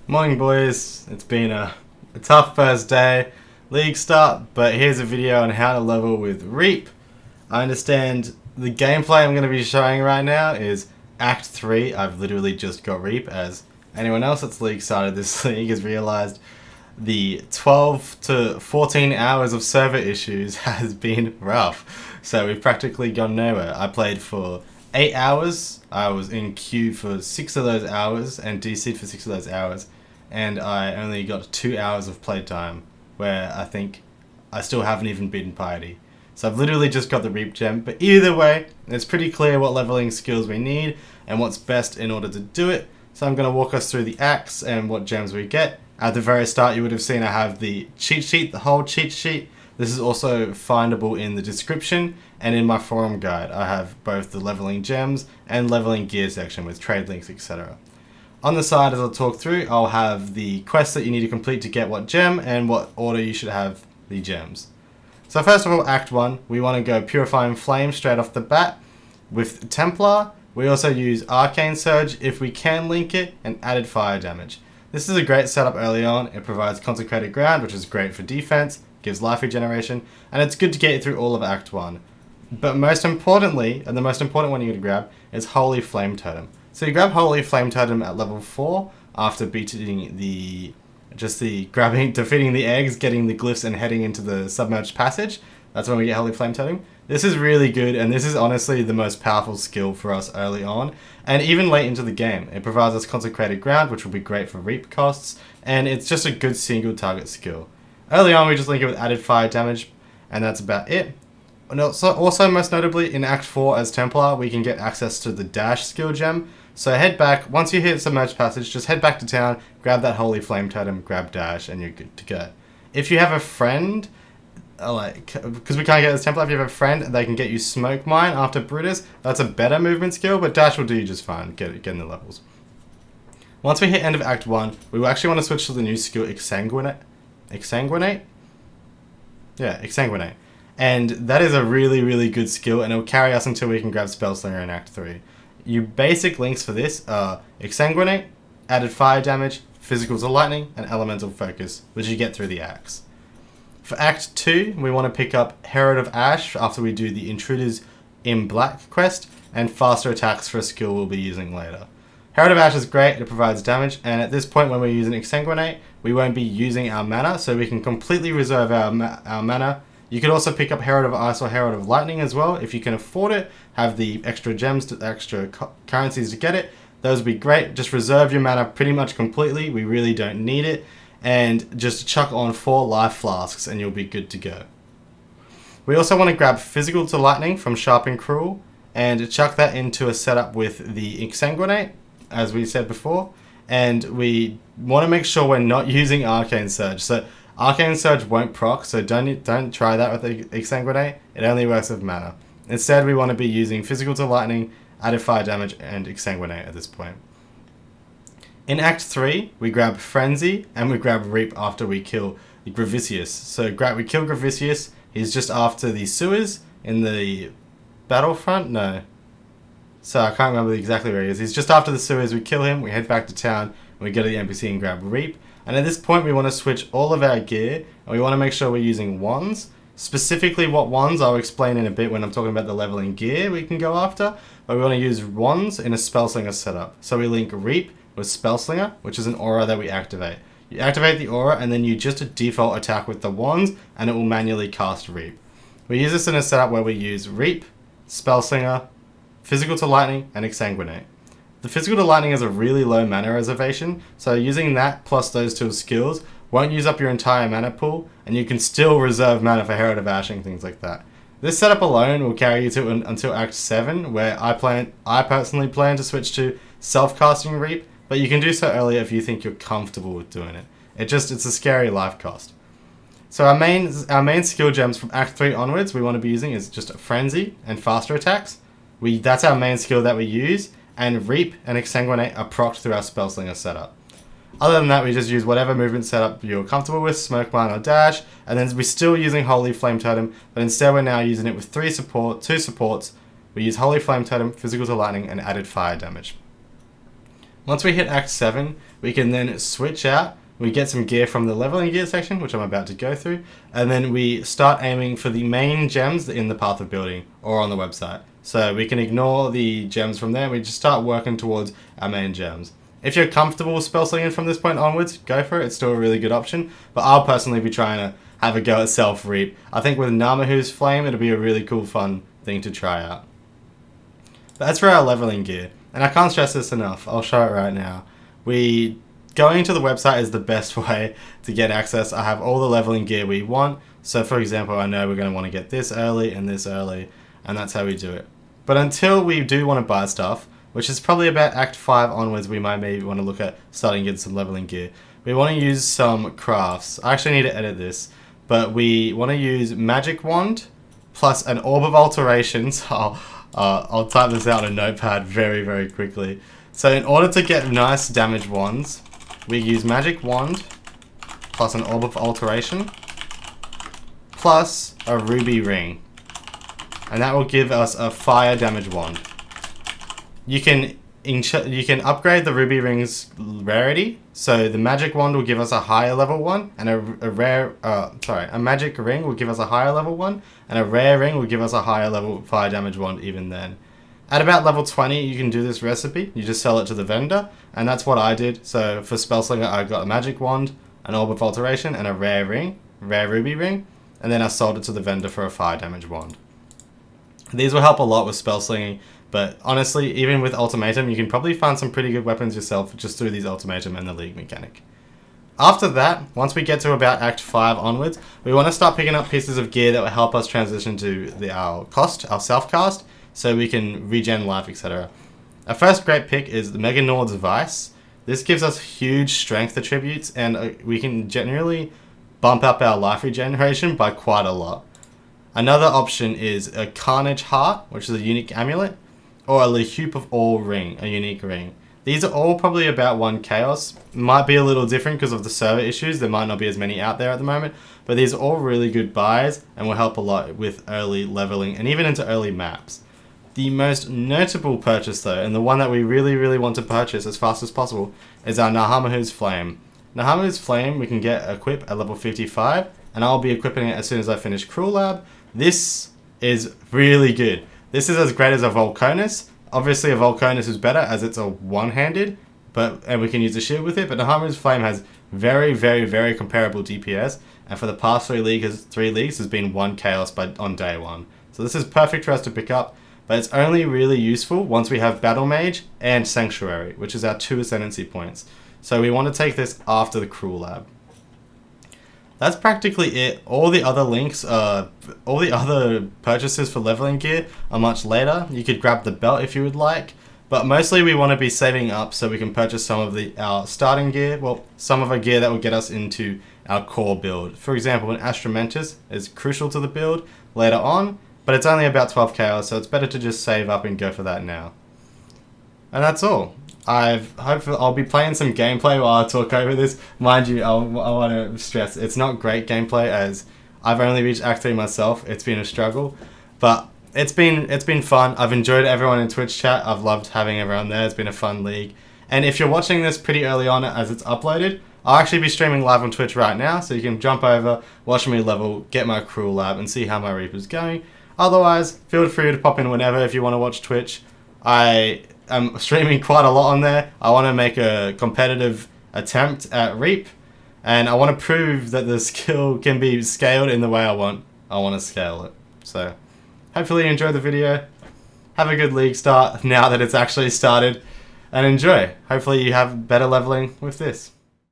Morning boys, it's been a tough first day, league start, but here's a video on how to level with Reap. I understand the gameplay I'm going to be showing right now is Act 3. I've literally just got Reap, as anyone else that's league started this league has realised the 12 to 14 hours of server issues has been rough. So we've practically gone nowhere. I played for 8 hours, I was in queue for 6 of those hours and DC'd for 6 of those hours, and I only got 2 hours of playtime, where I think I still haven't even beaten Piety. So I've literally just got the Reap gem, but either way, it's pretty clear what leveling skills we need and what's best in order to do it. So I'm going to walk us through the axe and what gems we get. At the very start, you would have seen I have the cheat sheet, the whole cheat sheet. This is also findable in the description and in my forum guide. I have both the leveling gems and leveling gear section with trade links, etc. On the side, as I'll talk through, I'll have the quests that you need to complete to get what gem and what order you should have the gems. So first of all, Act 1, we want to go Purifying Flame straight off the bat. With Templar, we also use Arcane Surge if we can link it, and added fire damage. This is a great setup early on. It provides Consecrated Ground, which is great for defense, gives life regeneration, and it's good to get you through all of Act 1. But most importantly, and the most important one you're going to grab, is Holy Flame Totem. So you grab Holy Flame Totem at level 4 after defeating the eggs, getting the glyphs, and heading into the submerged passage. That's when we get Holy Flame Totem. This is really good, and this is honestly the most powerful skill for us early on, and even late into the game. It provides us Consecrated Ground, which will be great for Reap costs, and it's just a good single target skill. Early on, we just link it with added fire damage, and that's about it. And also, most notably, in Act 4 as Templar, we can get access to the Dash skill gem. So head back, once you hit Submerged Passage, just head back to town, grab that Holy Flame Totem, grab Dash, and you're good to go. If you have a friend, because we can't get this Templar, if you have a friend, they can get you Smoke Mine after Brutus. That's a better movement skill, but Dash will do you just fine, getting the levels. Once we hit end of Act 1, we will actually want to switch to the new skill Exsanguinate? Yeah, Exsanguinate. And that is a really, really good skill, and it will carry us until we can grab Spellslinger in Act 3. Your basic links for this are Exsanguinate, added fire damage, physical to lightning, and elemental focus, which you get through the axe. For Act 2, we want to pick up Herald of Ash after we do the Intruders in Black quest, and faster attacks for a skill we'll be using later. Herald of Ash is great, it provides damage, and at this point when we're using Exsanguinate, we won't be using our mana, so we can completely reserve our mana. You could also pick up Herald of Ice or Herald of Lightning as well, if you can afford it, have the extra gems, extra currencies to get it. Those would be great. Just reserve your mana pretty much completely, we really don't need it, and just chuck on 4 life flasks and you'll be good to go. We also want to grab Physical to Lightning from Sharp and Cruel, and chuck that into a setup with the Exsanguinate, as we said before, and we want to make sure we're not using Arcane Surge. So Arcane Surge won't proc, so don't try that with the Exsanguinate. It only works with mana. Instead, we want to be using Physical to Lightning, added fire damage, and Exsanguinate at this point. In Act 3, we grab Frenzy, and we grab Reap after we kill the Gravicius. So we kill Gravicius, he's just after the sewers in the Battlefront? No. So I can't remember exactly where he is. He's just after the sewers, we kill him, we head back to town, and we go to the NPC and grab Reap. And at this point, we want to switch all of our gear, and we want to make sure we're using wands. Specifically what wands, I'll explain in a bit when I'm talking about the leveling gear we can go after, but we want to use wands in a Spellslinger setup. So we link Reap with Spellslinger, which is an aura that we activate. You activate the aura, and then you just default attack with the wands, and it will manually cast Reap. We use this in a setup where we use Reap, Spellslinger, Physical to Lightning, and Exsanguinate. The Physical to Lightning is a really low mana reservation, so using that plus those 2 skills won't use up your entire mana pool, and you can still reserve mana for Herald of Ash and things like that. This setup alone will carry you to until Act 7, where I personally plan to switch to self-casting Reap, but you can do so earlier if you think you're comfortable with doing it. It's a scary life cost. So our main skill gems from Act 3 onwards we want to be using is just Frenzy and faster attacks. That's our main skill that we use, and Reap and Exsanguinate are procced through our Spellslinger setup. Other than that, we just use whatever movement setup you're comfortable with, Smoke Mine or Dash, and then we're still using Holy Flame Totem, but instead we're now using it with 2 supports. We use Holy Flame Totem, Physical to Lightning, and added fire damage. Once we hit Act 7, we can then switch out. We get some gear from the leveling gear section, which I'm about to go through, and then we start aiming for the main gems in the path of building or on the website. So we can ignore the gems from there, we just start working towards our main gems. If you're comfortable with spell slinging from this point onwards, go for it, it's still a really good option, but I'll personally be trying to have a go at self-reap. I think with Namahu's Flame, it'll be a really cool, fun thing to try out. But that's for our leveling gear. And I can't stress this enough, I'll show it right now. Going to the website is the best way to get access. I have all the leveling gear we want. So for example, I know we're going to want to get this early, and that's how we do it. But until we do want to buy stuff, which is probably about Act 5 onwards, we might maybe want to look at starting to get some leveling gear. We want to use some crafts. I actually need to edit this, but we want to use Magic Wand plus an Orb of Alterations. I'll type this out on a notepad very, very quickly. So in order to get nice damage wands, we use Magic Wand plus an Orb of Alteration plus a Ruby Ring. And that will give us a fire damage wand. You can upgrade the Ruby Ring's rarity. So the Magic Wand will give us a higher level one, and a Magic Ring will give us a higher level one, and a Rare Ring will give us a higher level fire damage wand even then. At about level 20, you can do this recipe. You just sell it to the vendor, and that's what I did. So for Spellslinger, I got a Magic Wand, an Orb of Alteration, and a Rare Ruby Ring, and then I sold it to the vendor for a fire damage wand. These will help a lot with spell slinging, but honestly, even with Ultimatum, you can probably find some pretty good weapons yourself just through these Ultimatum and the League mechanic. After that, once we get to about Act 5 onwards, we want to start picking up pieces of gear that will help us transition to our self-cast, so we can regen life, etc. Our first great pick is the Mega Nord's Vice. This gives us huge strength attributes, and we can generally bump up our life regeneration by quite a lot. Another option is a Carnage Heart, which is a unique amulet, or a Lehup of All ring, a unique ring. These are all probably about 1 chaos. Might be a little different because of the server issues, there might not be as many out there at the moment, but these are all really good buys and will help a lot with early leveling and even into early maps. The most notable purchase though, and the one that we really want to purchase as fast as possible, is our Nahamahu's Flame. Nahamahu's Flame we can get equipped at level 55, and I'll be equipping it as soon as I finish Cruel Lab. This is really good. This is as great as a Volconus. Obviously a Volconus is better as it's a one-handed, and we can use a shield with it, but Nahamahu's Flame has very comparable DPS, and for the past 3 leagues has been 1 chaos on day 1. So this is perfect for us to pick up, but it's only really useful once we have Battle Mage and Sanctuary, which is our 2 ascendancy points. So we want to take this after the Cruel Lab. That's practically it. All the other purchases for leveling gear are much later. You could grab the belt if you would like, but mostly we want to be saving up so we can purchase some of our starting gear, some of our gear that will get us into our core build. For example, an Astramentus is crucial to the build later on, but it's only about 12 chaos, so it's better to just save up and go for that now. And that's all. I'll be playing some gameplay while I talk over this. Mind you, I want to stress, it's not great gameplay as I've only reached Act 3 myself. It's been a struggle, but it's been fun. I've enjoyed everyone in Twitch chat. I've loved having everyone there. It's been a fun league. And if you're watching this pretty early on as it's uploaded, I'll actually be streaming live on Twitch right now, so you can jump over, watch me level, get my Cruel Lab, and see how my Reaper's going. Otherwise, feel free to pop in whenever if you want to watch Twitch. I am streaming quite a lot on there. I want to make a competitive attempt at Reap, and I want to prove that the skill can be scaled in the way I want to scale it. So, hopefully you enjoyed the video. Have a good league start now that it's actually started, and enjoy. Hopefully you have better leveling with this.